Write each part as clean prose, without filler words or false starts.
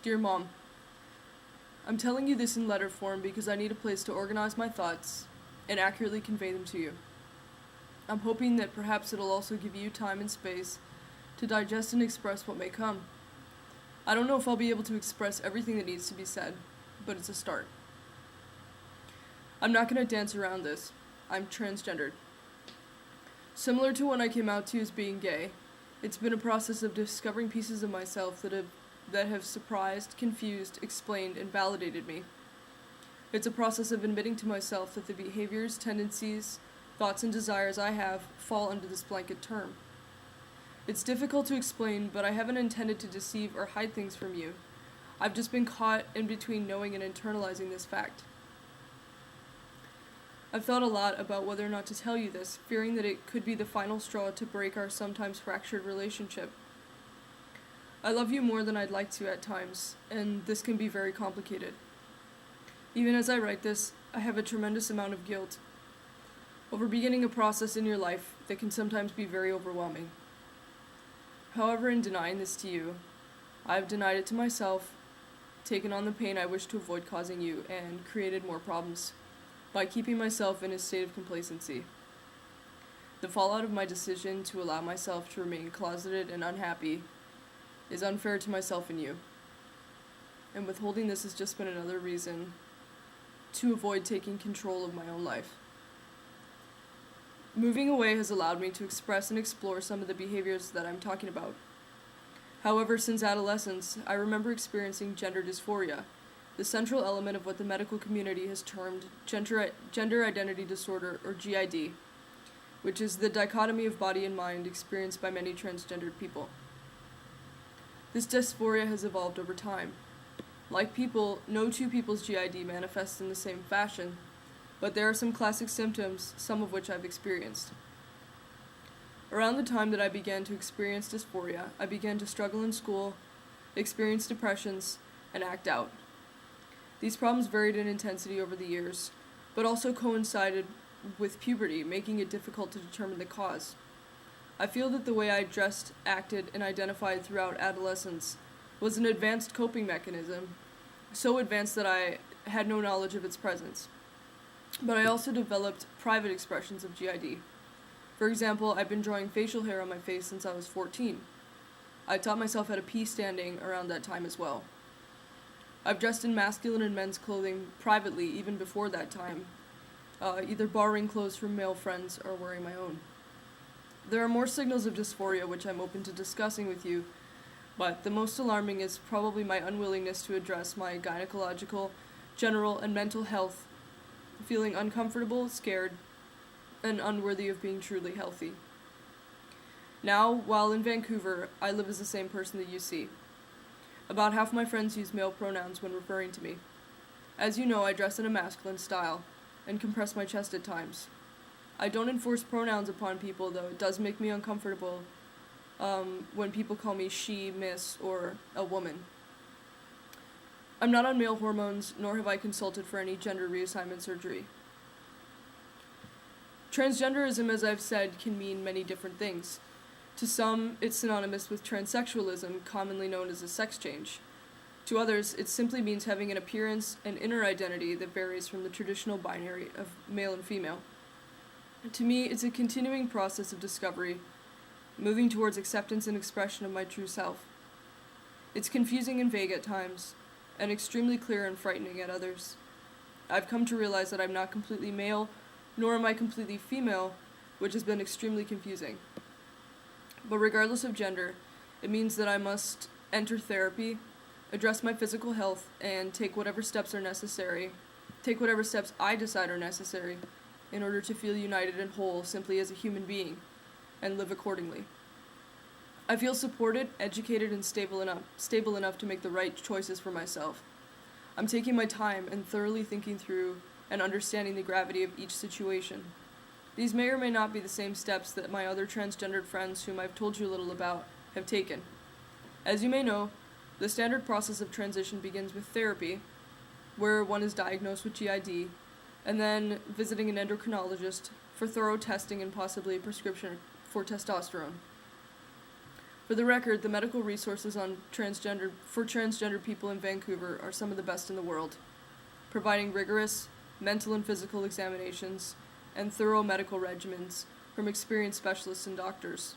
Dear Mom, I'm telling you this in letter form because I need a place to organize my thoughts and accurately convey them to you. I'm hoping that perhaps it'll also give you time and space to digest and express what may come. I don't know if I'll be able to express everything that needs to be said, but it's a start. I'm not going to dance around this. I'm transgendered. Similar to when I came out to as being gay, it's been a process of discovering pieces of myself that have surprised, confused, explained, and validated me. It's a process of admitting to myself that the behaviors, tendencies, thoughts, and desires I have fall under this blanket term. It's difficult to explain, but I haven't intended to deceive or hide things from you. I've just been caught in between knowing and internalizing this fact. I've thought a lot about whether or not to tell you this, fearing that it could be the final straw to break our sometimes fractured relationship. I love you more than I'd like to at times, and this can be very complicated. Even as I write this, I have a tremendous amount of guilt over beginning a process in your life that can sometimes be very overwhelming. However, in denying this to you, I have denied it to myself, taken on the pain I wish to avoid causing you, and created more problems by keeping myself in a state of complacency. The fallout of my decision to allow myself to remain closeted and unhappy is unfair to myself and you. And withholding this has just been another reason to avoid taking control of my own life. Moving away has allowed me to express and explore some of the behaviors that I'm talking about. However, since adolescence, I remember experiencing gender dysphoria, the central element of what the medical community has termed gender identity disorder, or GID, which is the dichotomy of body and mind experienced by many transgendered people. This dysphoria has evolved over time. Like people, no two people's GID manifests in the same fashion, but there are some classic symptoms, some of which I've experienced. Around the time that I began to experience dysphoria, I began to struggle in school, experience depressions, and act out. These problems varied in intensity over the years, but also coincided with puberty, making it difficult to determine the cause. I feel that the way I dressed, acted, and identified throughout adolescence was an advanced coping mechanism, so advanced that I had no knowledge of its presence. But I also developed private expressions of GID. For example, I've been drawing facial hair on my face since I was 14. I taught myself how to pee standing around that time as well. I've dressed in masculine and men's clothing privately even before that time, either borrowing clothes from male friends or wearing my own. There are more signals of dysphoria which I'm open to discussing with you, but the most alarming is probably my unwillingness to address my gynecological, general, and mental health, feeling uncomfortable, scared, and unworthy of being truly healthy. Now, while in Vancouver, I live as the same person that you see. About half my friends use male pronouns when referring to me. As you know, I dress in a masculine style and compress my chest at times. I don't enforce pronouns upon people, though it does make me uncomfortable when people call me she, miss, or a woman. I'm not on male hormones, nor have I consulted for any gender reassignment surgery. Transgenderism, as I've said, can mean many different things. To some, it's synonymous with transsexualism, commonly known as a sex change. To others, it simply means having an appearance and inner identity that varies from the traditional binary of male and female. To me, it's a continuing process of discovery, moving towards acceptance and expression of my true self. It's confusing and vague at times, and extremely clear and frightening at others. I've come to realize that I'm not completely male, nor am I completely female, which has been extremely confusing. But regardless of gender, it means that I must enter therapy, address my physical health, and take whatever steps I decide are necessary in order to feel united and whole simply as a human being, and live accordingly. I feel supported, educated, and stable enough to make the right choices for myself. I'm taking my time and thoroughly thinking through and understanding the gravity of each situation. These may or may not be the same steps that my other transgendered friends, whom I've told you a little about, have taken. As you may know, the standard process of transition begins with therapy, where one is diagnosed with GID, and then visiting an endocrinologist for thorough testing and possibly a prescription for testosterone. For the record, the medical resources for transgender people in Vancouver are some of the best in the world, providing rigorous mental and physical examinations and thorough medical regimens from experienced specialists and doctors.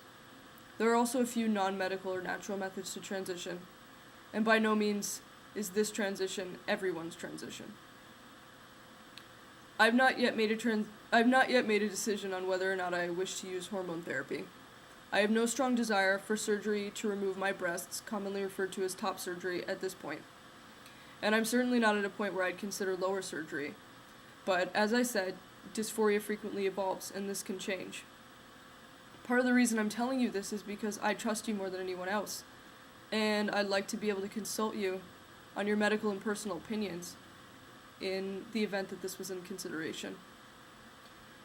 There are also a few non-medical or natural methods to transition, and by no means is this transition everyone's transition. I've not yet made a decision on whether or not I wish to use hormone therapy. I have no strong desire for surgery to remove my breasts, commonly referred to as top surgery, at this point. And I'm certainly not at a point where I'd consider lower surgery. But as I said, dysphoria frequently evolves, and this can change. Part of the reason I'm telling you this is because I trust you more than anyone else, and I'd like to be able to consult you on your medical and personal opinions in the event that this was in consideration.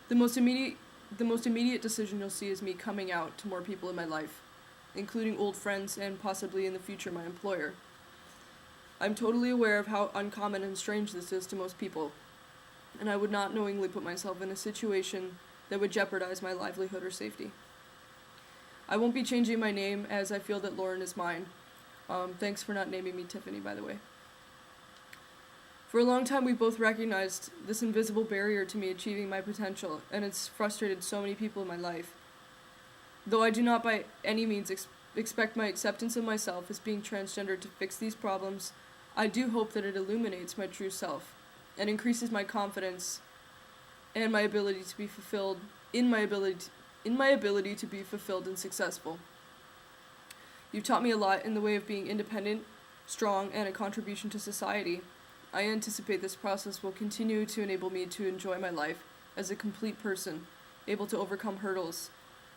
The most immediate decision you'll see is me coming out to more people in my life, including old friends and possibly in the future my employer. I'm totally aware of how uncommon and strange this is to most people, and I would not knowingly put myself in a situation that would jeopardize my livelihood or safety. I won't be changing my name as I feel that Lauren is mine. Thanks for not naming me Tiffany, by the way. For a long time, we both recognized this invisible barrier to me achieving my potential, and it's frustrated so many people in my life. Though I do not by any means expect my acceptance of myself as being transgender to fix these problems, I do hope that it illuminates my true self and increases my confidence and my ability to be fulfilled in my ability to be fulfilled and successful. You've taught me a lot in the way of being independent, strong, and a contribution to society. I anticipate this process will continue to enable me to enjoy my life as a complete person, able to overcome hurdles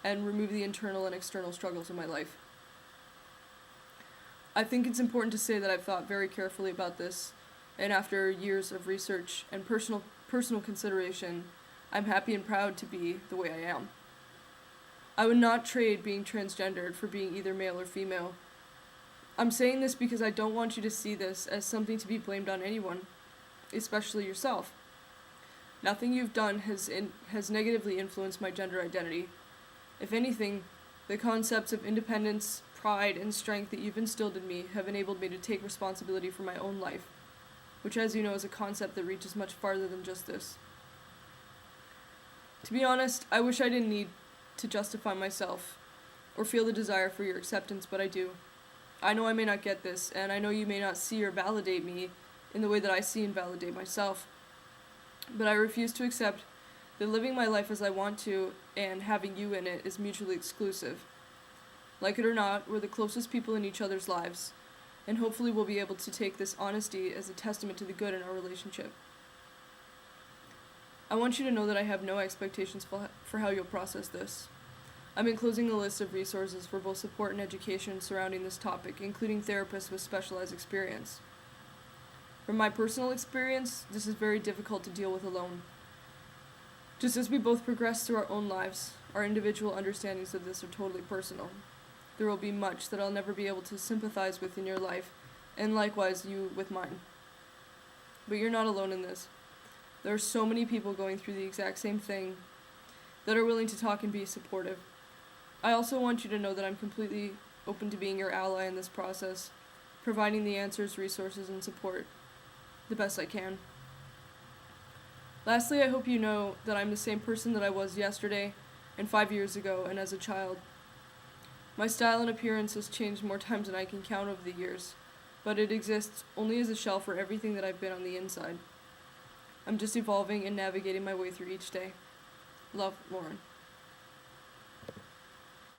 and remove the internal and external struggles of my life. I think it's important to say that I've thought very carefully about this, and after years of research and personal consideration, I'm happy and proud to be the way I am. I would not trade being transgendered for being either male or female. I'm saying this because I don't want you to see this as something to be blamed on anyone, especially yourself. Nothing you've done has negatively influenced my gender identity. If anything, the concepts of independence, pride, and strength that you've instilled in me have enabled me to take responsibility for my own life, which, as you know, is a concept that reaches much farther than just this. To be honest, I wish I didn't need to justify myself or feel the desire for your acceptance, but I do. I know I may not get this, and I know you may not see or validate me in the way that I see and validate myself, but I refuse to accept that living my life as I want to and having you in it is mutually exclusive. Like it or not, we're the closest people in each other's lives, and hopefully we'll be able to take this honesty as a testament to the good in our relationship. I want you to know that I have no expectations for how you'll process this. I'm enclosing a list of resources for both support and education surrounding this topic, including therapists with specialized experience. From my personal experience, this is very difficult to deal with alone. Just as we both progress through our own lives, our individual understandings of this are totally personal. There will be much that I'll never be able to sympathize with in your life, and likewise you with mine. But you're not alone in this. There are so many people going through the exact same thing that are willing to talk and be supportive. I also want you to know that I'm completely open to being your ally in this process, providing the answers, resources, and support the best I can. Lastly, I hope you know that I'm the same person that I was yesterday and 5 years ago and as a child. My style and appearance has changed more times than I can count over the years, but it exists only as a shell for everything that I've been on the inside. I'm just evolving and navigating my way through each day. Love, Lauren.